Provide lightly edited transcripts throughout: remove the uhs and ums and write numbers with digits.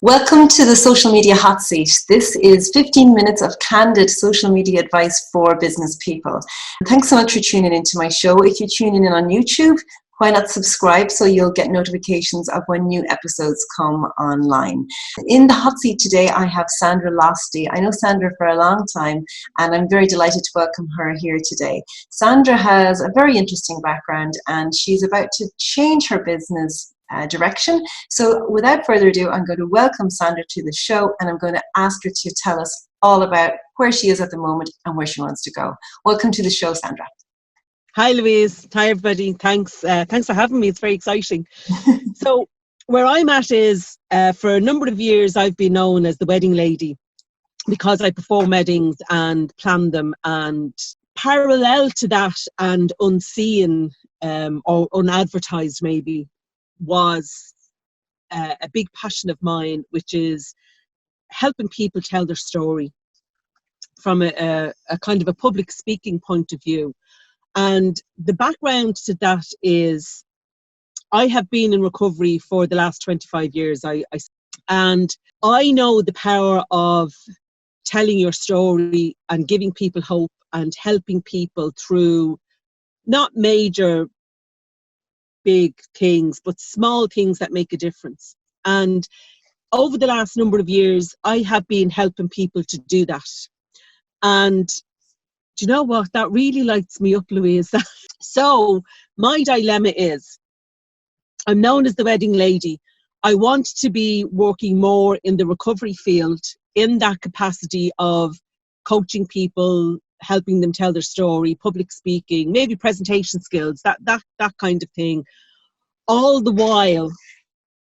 Welcome to the Social Media Hot Seat. This is 15 minutes of candid social media advice for business people. Thanks so much for tuning into my show. If you're tuning in on YouTube, why not subscribe so you'll get notifications of when new episodes come online. In the hot seat today, I have Sandra Losty. I know Sandra for a long time, and I'm very delighted to welcome her here today. Sandra has a very interesting background, and she's about to change her business direction. So without further ado, I'm going to welcome Sandra to the show, and I'm going to ask her to tell us all about where she is at the moment and where she wants to go. Welcome to the show, Sandra. Hi, Louise. Hi, everybody. Thanks for having me. It's very exciting. So where I'm at is, for a number of years, I've been known as the wedding lady because I perform weddings and plan them. And parallel to that and unseen or unadvertised maybe was a big passion of mine, which is helping people tell their story from a kind of a public speaking point of view. And the background to that is I have been in recovery for the last 25 years. And I know the power of telling your story and giving people hope and helping people through not major big things, but small things that make a difference. And over the last number of years, I have been helping people to do that. And do you know what? That really lights me up, Louise. So my dilemma is, I'm known as the wedding lady. I want to be working more in the recovery field in that capacity of coaching people, helping them tell their story, public speaking, maybe presentation skills, that kind of thing, all the while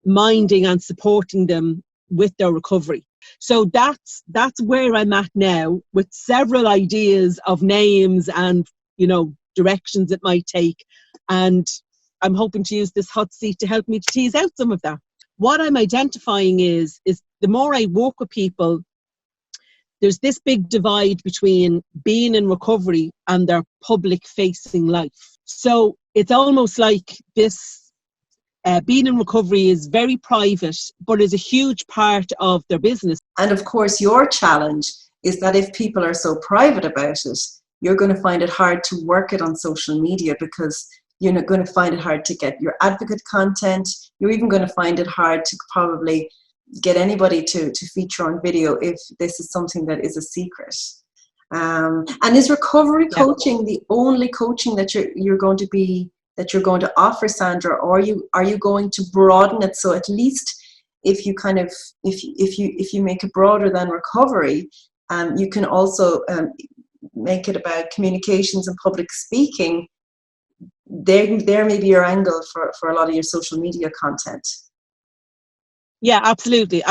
minding and supporting them with their recovery. So that's where I'm at now, with several ideas of names and, directions it might take. And I'm hoping to use this hot seat to help me to tease out some of that. What I'm identifying is the more I work with people, there's this big divide between being in recovery and their public facing life. So it's almost like this being in recovery is very private, but is a huge part of their business. And of course, your challenge is that if people are so private about it, you're going to find it hard to work it on social media, because you're not going to find it hard to get your advocate content. You're even going to find it hard to probably get anybody to feature on video if this is something that is a secret. And is recovery coaching the only coaching that you're going to offer, Sandra, or are you going to broaden it, so at least if you make it broader than recovery, you can also make it about communications and public speaking. There may be your angle for a lot of your social media content. Yeah, absolutely.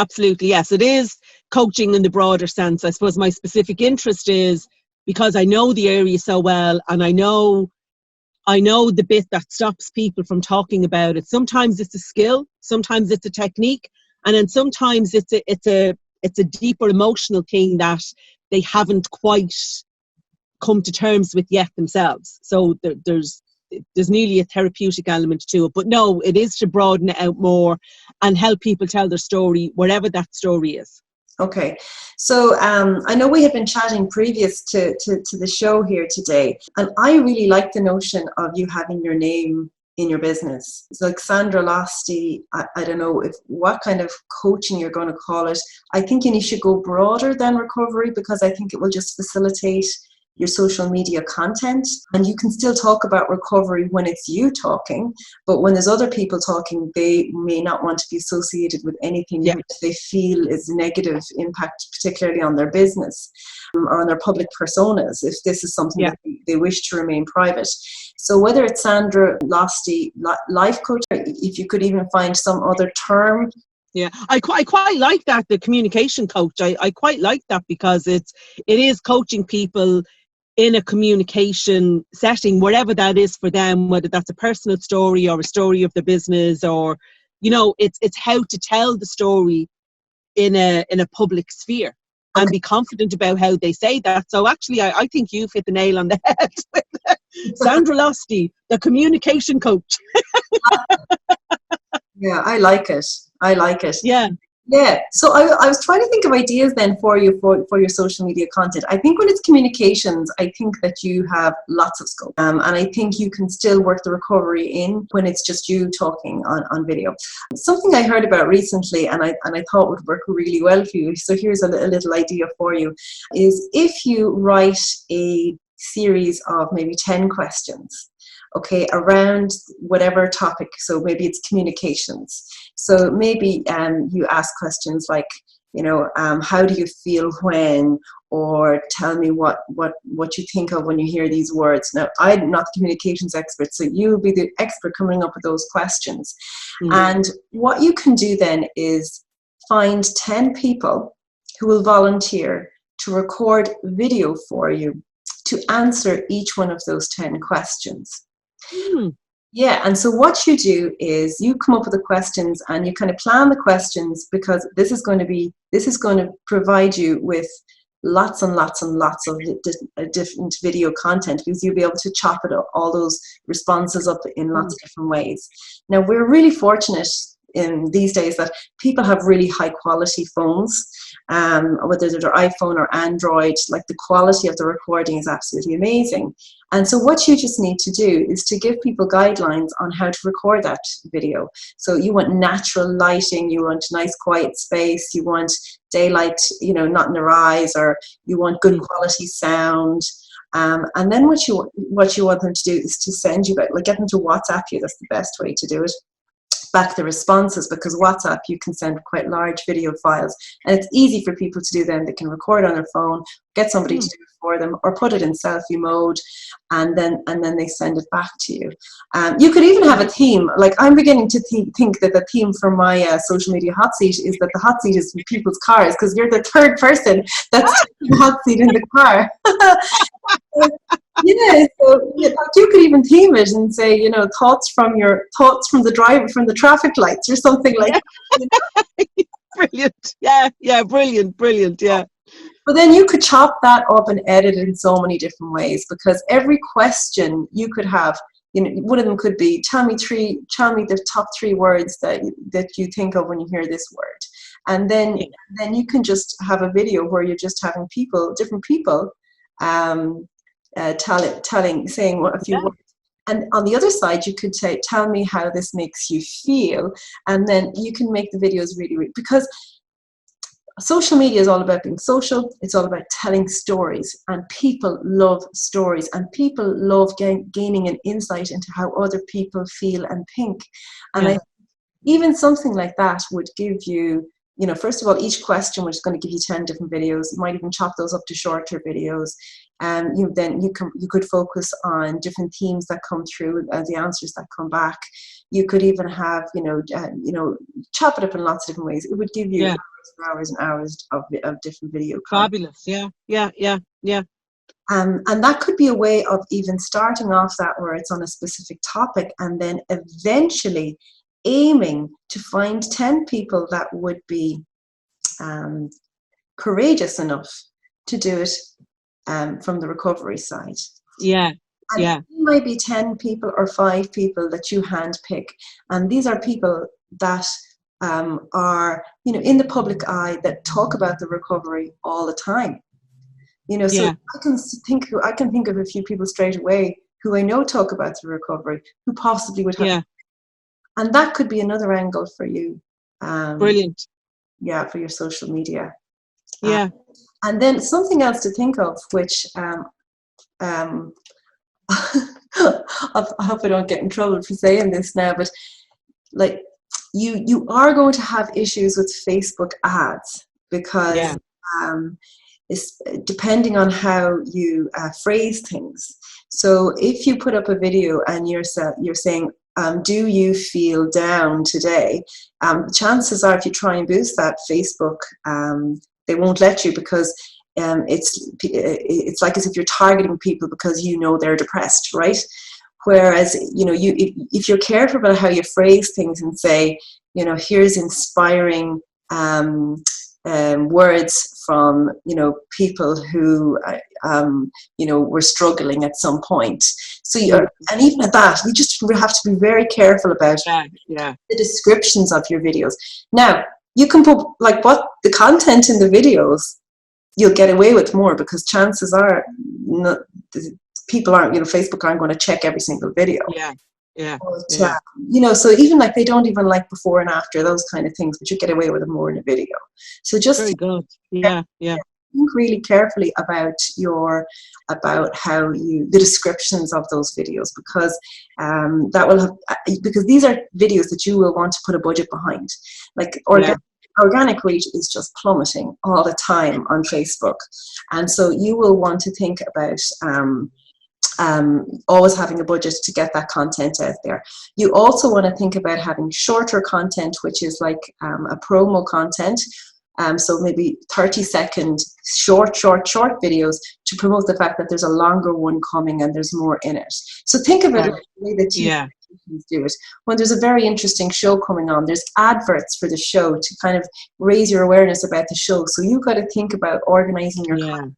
Yes, it is coaching in the broader sense. I suppose my specific interest is because I know the area so well, and I know the bit that stops people from talking about it. Sometimes it's a skill, sometimes it's a technique, and then sometimes it's a deeper emotional thing that they haven't quite come to terms with yet themselves. So there's nearly a therapeutic element to it. But no, it is to broaden it out more and help people tell their story, wherever that story is. Okay, so I know we have been chatting previous to the show here today, and I really like the notion of you having your name in your business. It's like Sandra Losty. I don't know what kind of coaching you're going to call it. I think you should go broader than recovery, because I think it will just facilitate your social media content, and you can still talk about recovery when it's you talking, but when there's other people talking, they may not want to be associated with anything which they feel is negative impact, particularly on their business or on their public personas, if this is something that they wish to remain private. So whether it's Sandra Losty life coach, or if you could even find some other term. Yeah, I quite like that, the communication coach. I quite like that, because it is coaching people in a communication setting, whatever that is for them, whether that's a personal story or a story of the business, or it's how to tell the story in a public sphere and be confident about how they say that. So actually, I think you've hit the nail on the head with Sandra Losty, the communication coach. Yeah, I like it. Yeah. Yeah, so I was trying to think of ideas then for you for your social media content. I think when it's communications, I think that you have lots of scope. And I think you can still work the recovery in when it's just you talking on video. Something I heard about recently and I thought would work really well for you, so here's a little idea for you, is if you write a series of maybe 10 questions, okay, around whatever topic. So maybe it's communications. So maybe you ask questions like, how do you feel when, or tell me what you think of when you hear these words. Now, I'm not the communications expert, so you'll be the expert coming up with those questions. And what you can do then is find 10 people who will volunteer to record video for you to answer each one of those 10 questions. Yeah, and so what you do is you come up with the questions and you kind of plan the questions, because this is going to provide you with lots and lots and lots of different video content, because you'll be able to chop it up, all those responses up in lots of different ways. Now, we're really fortunate in these days that people have really high quality phones, whether they're iPhone or Android. Like, the quality of the recording is absolutely amazing. And so what you just need to do is to give people guidelines on how to record that video. So you want natural lighting, you want nice quiet space, you want daylight, not in their eyes, or you want good quality sound. And then what you want them to do is to send you back, like, get them to WhatsApp you. That's the best way to do it. Back the responses, because WhatsApp, you can send quite large video files, and it's easy for people to do them. They can record on their phone, get somebody to do it for them, or put it in selfie mode, and then they send it back to you. You could even have a theme. Like, I'm beginning to think that the theme for my social media hot seat is that the hot seat is people's cars, because you're the third person that's taking the hot seat in the car. Yeah, so you could even theme it and say, thoughts from the driver, from the traffic lights, or something like that. Brilliant. Yeah, brilliant. Yeah. But then you could chop that up and edit it in so many different ways, because every question you could have, one of them could be, tell me the top 3 words that you think of when you hear this word. And then you can just have a video where you're just having different people, saying a few words. And on the other side, you could say, tell me how this makes you feel. And then you can make the videos really, really, because social media is all about being social. It's all about telling stories, and people love stories, and people love gaining an insight into how other people feel and think. And even something like that would give you, first of all, each question was going to give you 10 different videos. You might even chop those up to shorter videos. Then you could focus on different themes that come through, the answers that come back. You could even have, chop it up in lots of different ways. It would give you hours and hours of different video content. Fabulous. Yeah. And that could be a way of even starting off that where it's on a specific topic, and then eventually aiming to find 10 people that would be courageous enough to do it from the recovery side. And it might be 10 people or 5 people that you handpick, and these are people that are in the public eye, that talk about the recovery all the time. So I can think of a few people straight away who I know talk about the recovery, who possibly would have. And that could be another angle for you. Brilliant. Yeah, for your social media. Yeah. And then something else to think of, which I hope I don't get in trouble for saying this now, but like, you are going to have issues with Facebook ads, because it's depending on how you phrase things. So if you put up a video and you're saying, do you feel down today? Chances are, if you try and boost that, Facebook, they won't let you, because it's like as if you're targeting people because they're depressed, right? Whereas if you're careful about how you phrase things and say, here's inspiring words from people who were struggling at some point. So and even at that, you just have to be very careful about the descriptions of your videos. Now, you can put like what the content in the videos, you'll get away with more, because chances are not, people aren't, Facebook aren't going to check every single video. Yeah. Yeah. But, Yeah. so even like they don't even like before and after, those kind of things, but you get away with it more in a video. So just Very good. Yeah. Yeah. think really carefully about how the descriptions of those videos, because that will have, because these are videos that you will want to put a budget behind. Like organic reach is just plummeting all the time on Facebook, and so you will want to think about always having a budget to get that content out there. You also want to think about having shorter content, which is like a promo content. So maybe 30-second short videos to promote the fact that there's a longer one coming and there's more in it. So think of it like the way that TV do it. When there's a very interesting show coming on, there's adverts for the show to kind of raise your awareness about the show. So you've got to think about organizing your content.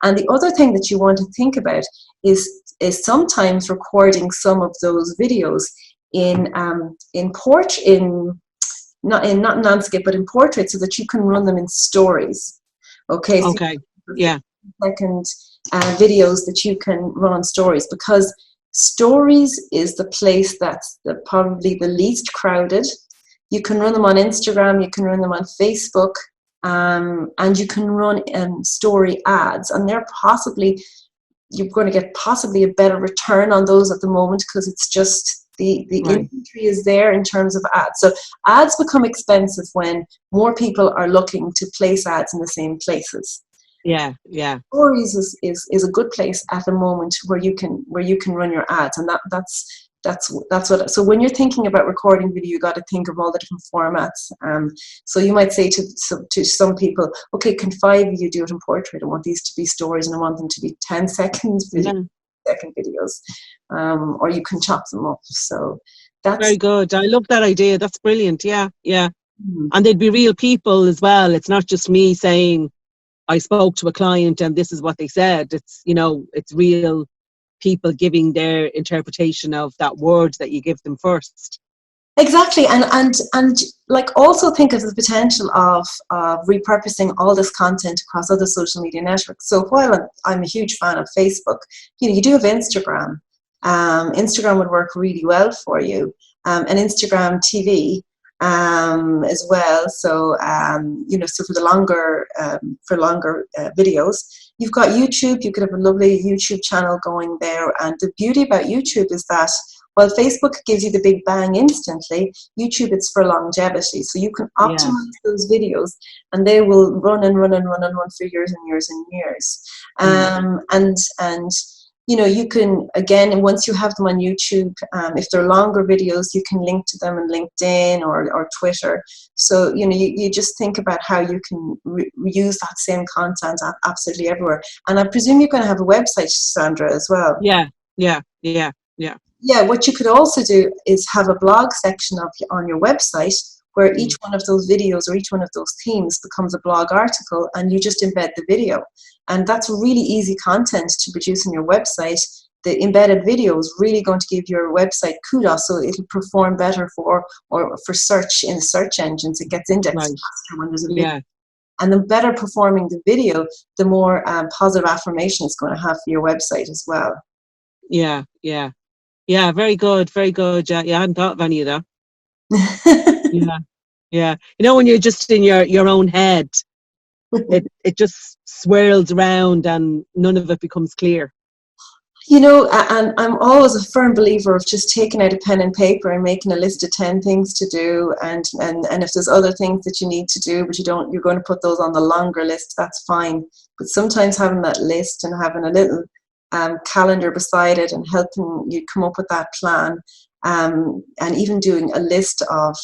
And the other thing that you want to think about is sometimes recording some of those videos not in landscape, but in portrait, so that you can run them in stories. Okay. So second videos that you can run on stories, because stories is the place that's probably the least crowded. You can run them on Instagram, you can run them on Facebook, and you can run story ads, and you're going to get possibly a better return on those at the moment, because it's just the inventory is there in terms of ads. So ads become expensive when more people are looking to place ads in the same places. Stories is a good place at the moment where you can run your ads, and that's what. So when you're thinking about recording video, you got to think of all the different formats. So you might say to some people, okay, can 5 of you do it in portrait? I want these to be stories, and I want them to be 10 seconds second videos, or you can chop them up. So that's very good. I love that idea. That's brilliant. Yeah. And they'd be real people as well. It's not just me saying I spoke to a client and this is what they said. It's it's real people giving their interpretation of that word that you give them first. Exactly, and like also think of the potential of repurposing all this content across other social media networks. So while I'm a huge fan of Facebook, you do have Instagram. Instagram would work really well for you, and Instagram TV as well. So so for the longer videos, you've got YouTube. You could have a lovely YouTube channel going there, and the beauty about YouTube is that, while Facebook gives you the big bang instantly, YouTube it's for longevity. So you can optimize those videos, and they will run and run and run and run for years and years and years. And you can, again, once you have them on YouTube, if they're longer videos, you can link to them in LinkedIn or Twitter. So you just think about how you can reuse that same content absolutely everywhere. And I presume you're going to have a website, Sandra, as well. Yeah, what you could also do is have a blog section on your website where each one of those videos or each one of those themes becomes a blog article, and you just embed the video. And that's really easy content to produce on your website. The embedded video is really going to give your website kudos, so it'll perform better for search in the search engines. It gets indexed faster when there's a video. And the better performing the video, the more positive affirmation it's going to have for your website as well. Yeah, very good, very good. Yeah, I hadn't thought of any of that. Yeah. When you're just in your own head, it just swirls around and none of it becomes clear. And I'm always a firm believer of just taking out a pen and paper and making a list of 10 things to do, and if there's other things that you need to do, but you're going to put those on the longer list, that's fine. But sometimes having that list and having a little calendar beside it and helping you come up with that plan, and even doing a list of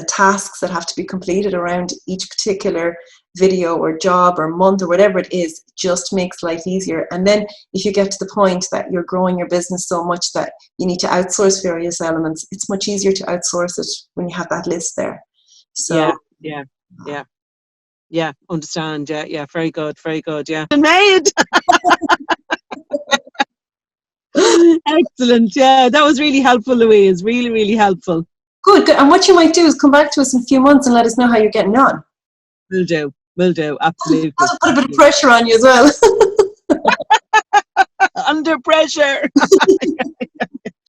tasks that have to be completed around each particular video or job or month or whatever it is, just makes life easier. And then if you get to the point that you're growing your business so much that you need to outsource various elements, it's much easier to outsource it when you have that list there. So yeah, understand. Yeah, very good, yeah. Made. Excellent. Yeah, that was really helpful, Louise. Really, really helpful. Good, good. And what you might do is come back to us in a few months and let us know how you're getting on. Will do, absolutely. That'll put a bit of pressure on you as well. Under pressure.